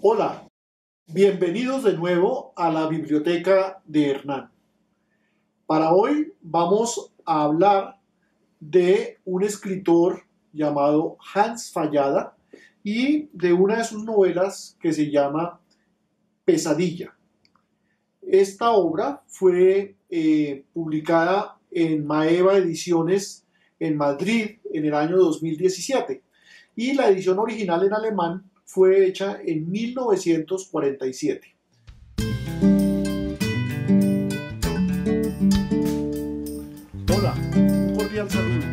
Hola, bienvenidos de nuevo a la biblioteca de Hernán. Para hoy vamos a hablar de un escritor llamado Hans Fallada y de una de sus novelas que se llama Pesadilla. Esta obra fue publicada en Maeva Ediciones en Madrid en el año 2017 y la edición original en alemán fue hecha en 1947. Hola, un cordial saludo.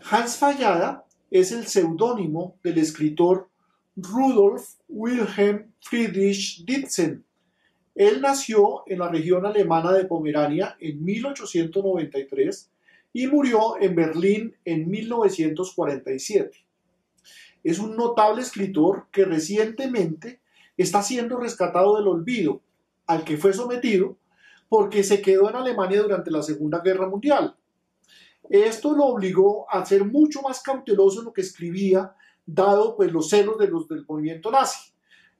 Hans Fallada es el seudónimo del escritor Rudolf Wilhelm Friedrich Ditzen. Él nació en la región alemana de Pomerania en 1893 y murió en Berlín en 1947. Es un notable escritor que recientemente está siendo rescatado del olvido al que fue sometido porque se quedó en Alemania durante la Segunda Guerra Mundial. Esto lo obligó a ser mucho más cauteloso en lo que escribía, dado pues los celos del movimiento nazi.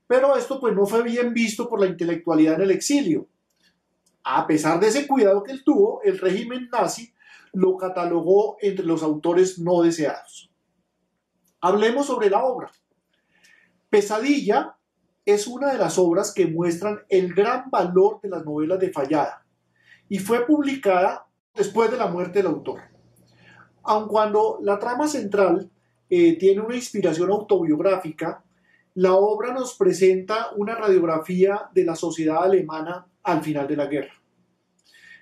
Pero esto pues no fue bien visto por la intelectualidad en el exilio. A pesar de ese cuidado que él tuvo, el régimen nazi lo catalogó entre los autores no deseados. Hablemos sobre la obra. Pesadilla es una de las obras que muestran el gran valor de las novelas de Fallada y fue publicada después de la muerte del autor. Aun cuando la trama central tiene una inspiración autobiográfica, la obra nos presenta una radiografía de la sociedad alemana al final de la guerra.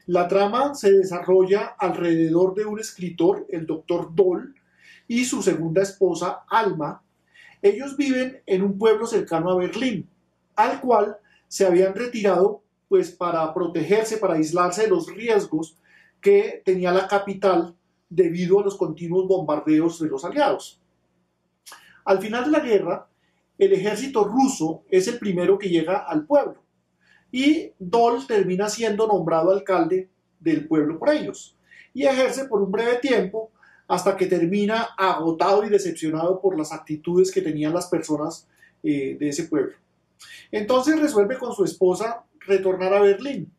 La trama se desarrolla alrededor de un escritor, el Dr. Doll, y su segunda esposa, Alma. Ellos viven en un pueblo cercano a Berlín, al cual se habían retirado pues, para protegerse, para aislarse de los riesgos que tenía la capital debido a los continuos bombardeos de los aliados. Al final de la guerra, el ejército ruso es el primero que llega al pueblo y Doll termina siendo nombrado alcalde del pueblo por ellos y ejerce por un breve tiempo hasta que termina agotado y decepcionado por las actitudes que tenían las personas de ese pueblo. Entonces resuelve con su esposa retornar a Berlín,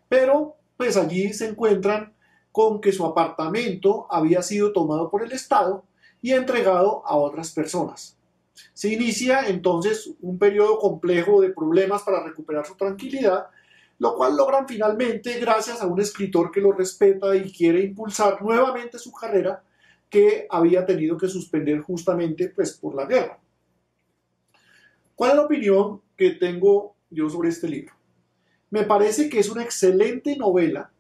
pero pues allí se encuentran con que su apartamento había sido tomado por el Estado y entregado a otras personas. Se inicia entonces un periodo complejo de problemas para recuperar su tranquilidad, lo cual logran finalmente gracias a un escritor que lo respeta y quiere impulsar nuevamente su carrera que había tenido que suspender justamente pues, por la guerra. ¿Cuál es la opinión que tengo yo sobre este libro? Me parece que es una excelente novela,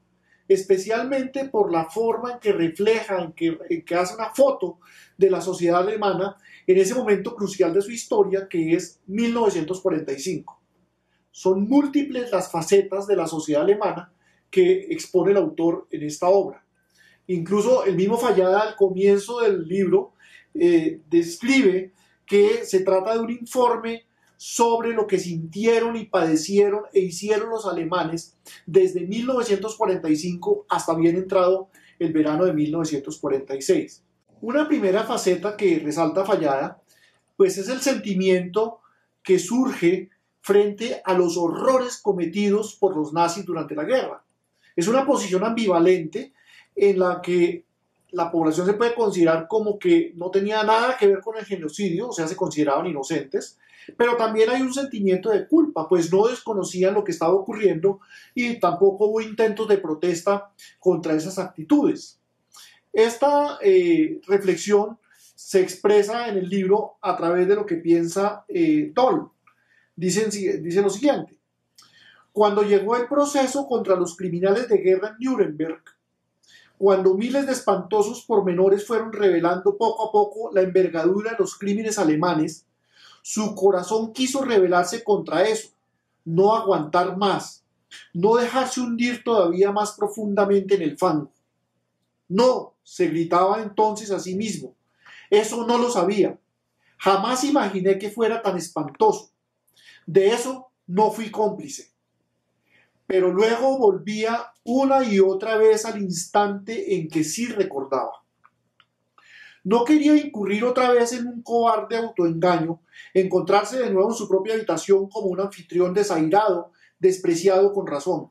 especialmente por la forma en que refleja, en que hace una foto de la sociedad alemana en ese momento crucial de su historia, que es 1945. Son múltiples las facetas de la sociedad alemana que expone el autor en esta obra. Incluso el mismo Fallada al comienzo del libro describe que se trata de un informe sobre lo que sintieron y padecieron e hicieron los alemanes desde 1945 hasta bien entrado el verano de 1946. Una primera faceta que resalta Fallada, pues es el sentimiento que surge frente a los horrores cometidos por los nazis durante la guerra. Es una posición ambivalente en la que la población se puede considerar como que no tenía nada que ver con el genocidio, o sea, se consideraban inocentes, pero también hay un sentimiento de culpa, pues no desconocían lo que estaba ocurriendo y tampoco hubo intentos de protesta contra esas actitudes. Esta reflexión se expresa en el libro a través de lo que piensa Doll. Dice lo siguiente: cuando llegó el proceso contra los criminales de guerra en Nuremberg, cuando miles de espantosos pormenores fueron revelando poco a poco la envergadura de los crímenes alemanes, su corazón quiso rebelarse contra eso, no aguantar más, no dejarse hundir todavía más profundamente en el fango. No, se gritaba entonces a sí mismo, eso no lo sabía. Jamás imaginé que fuera tan espantoso. De eso no fui cómplice. pero luego volvía una y otra vez al instante en que sí recordaba. No quería incurrir otra vez en un cobarde autoengaño, encontrarse de nuevo en su propia habitación como un anfitrión desairado, despreciado con razón.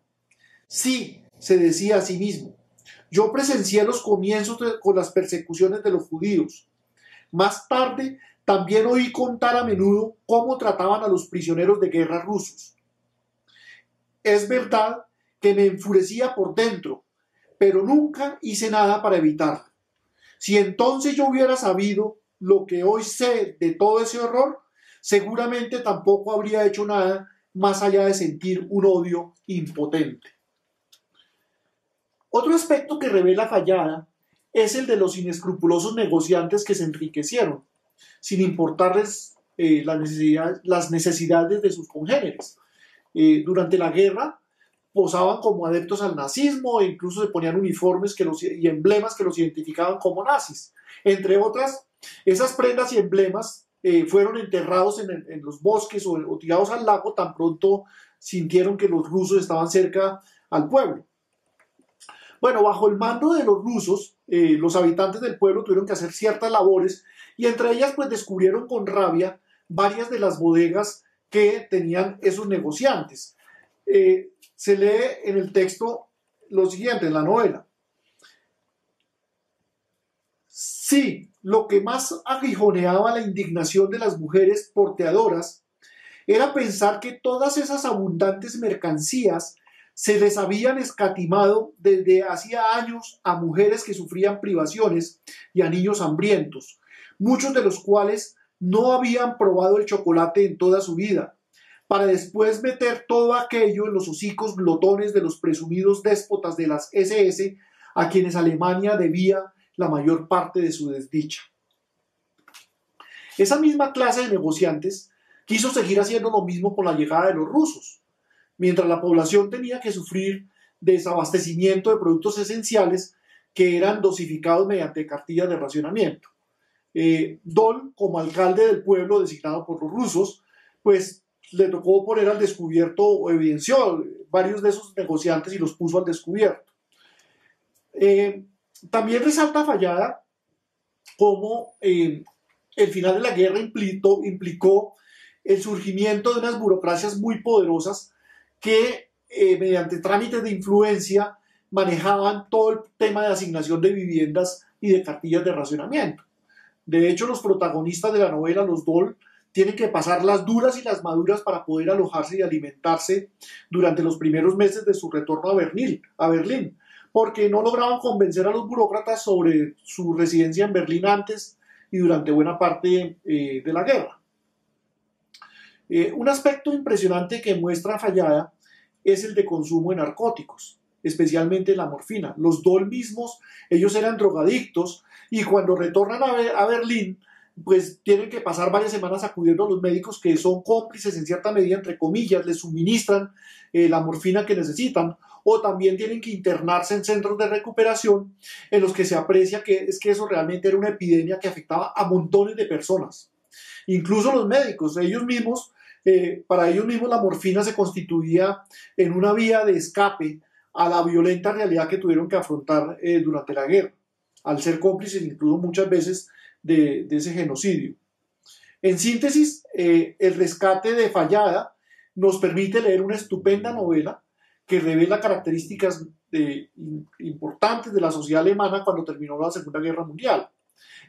Sí, se decía a sí mismo, yo presencié los comienzos con las persecuciones de los judíos. Más tarde, también oí contar a menudo cómo trataban a los prisioneros de guerra rusos. Es verdad que me enfurecía por dentro, pero nunca hice nada para evitarlo. Si entonces yo hubiera sabido lo que hoy sé de todo ese horror, seguramente tampoco habría hecho nada más allá de sentir un odio impotente. Otro aspecto que revela Fallada es el de los inescrupulosos negociantes que se enriquecieron, sin importarles las necesidades de sus congéneres. Durante la guerra posaban como adeptos al nazismo e incluso se ponían uniformes y emblemas que los identificaban como nazis. Entre otras, esas prendas y emblemas fueron enterrados en los bosques o tirados al lago tan pronto sintieron que los rusos estaban cerca al pueblo. Bueno, bajo el mando de los rusos, los habitantes del pueblo tuvieron que hacer ciertas labores y entre ellas pues descubrieron con rabia varias de las bodegas que tenían esos negociantes. Se lee en el texto lo siguiente, en la novela. Sí, lo que más aguijoneaba la indignación de las mujeres porteadoras era pensar que todas esas abundantes mercancías se les habían escatimado desde hacía años a mujeres que sufrían privaciones y a niños hambrientos, muchos de los cuales no habían probado el chocolate en toda su vida, para después meter todo aquello en los hocicos glotones de los presumidos déspotas de las SS, a quienes Alemania debía la mayor parte de su desdicha. Esa misma clase de negociantes quiso seguir haciendo lo mismo con la llegada de los rusos, mientras la población tenía que sufrir desabastecimiento de productos esenciales que eran dosificados mediante cartillas de racionamiento. Dol, como alcalde del pueblo designado por los rusos, pues le tocó poner al descubierto o evidenció varios de esos negociantes y los puso al descubierto. También resalta Fallada cómo el final de la guerra implicó el surgimiento de unas burocracias muy poderosas que mediante trámites de influencia manejaban todo el tema de asignación de viviendas y de cartillas de racionamiento. De hecho, los protagonistas de la novela, los Dol, tienen que pasar las duras y las maduras para poder alojarse y alimentarse durante los primeros meses de su retorno a Berlín, porque no lograban convencer a los burócratas sobre su residencia en Berlín antes y durante buena parte de la guerra. Un aspecto impresionante que muestra Fallada es el de consumo de narcóticos, especialmente la morfina. Los Dol mismos, ellos eran drogadictos y cuando retornan a Berlín, pues tienen que pasar varias semanas acudiendo a los médicos que son cómplices en cierta medida, entre comillas, les suministran la morfina que necesitan, o también tienen que internarse en centros de recuperación en los que se aprecia que eso realmente era una epidemia que afectaba a montones de personas. Incluso los médicos, para ellos mismos la morfina se constituía en una vía de escape a la violenta realidad que tuvieron que afrontar durante la guerra, al ser cómplices incluso muchas veces de ese genocidio. En síntesis, el rescate de Fallada nos permite leer una estupenda novela que revela características importantes de la sociedad alemana cuando terminó la Segunda Guerra Mundial.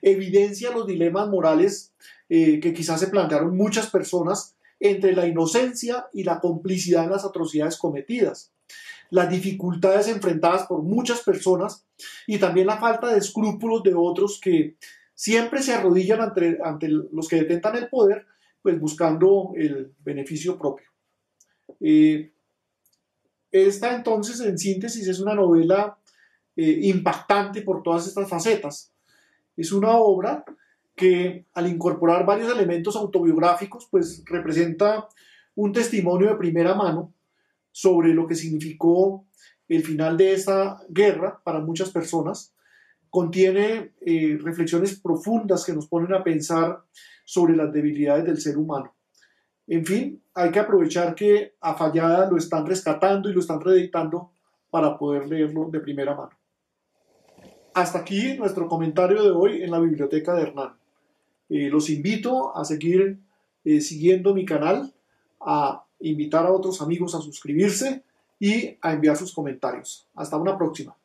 Evidencia los dilemas morales que quizás se plantearon muchas personas entre la inocencia y la complicidad en las atrocidades cometidas, las dificultades enfrentadas por muchas personas y también la falta de escrúpulos de otros que siempre se arrodillan ante los que detentan el poder, pues buscando el beneficio propio. Esta entonces, en síntesis, es una novela impactante por todas estas facetas. Es una obra que al incorporar varios elementos autobiográficos, pues representa un testimonio de primera mano sobre lo que significó el final de esta guerra para muchas personas. Contiene reflexiones profundas que nos ponen a pensar sobre las debilidades del ser humano. En fin, hay que aprovechar que a Fallada lo están rescatando y lo están reeditando para poder leerlo de primera mano. Hasta aquí nuestro comentario de hoy en la biblioteca de Hernán. Los invito a seguir siguiendo mi canal, a invitar a otros amigos a suscribirse y a enviar sus comentarios. Hasta una próxima.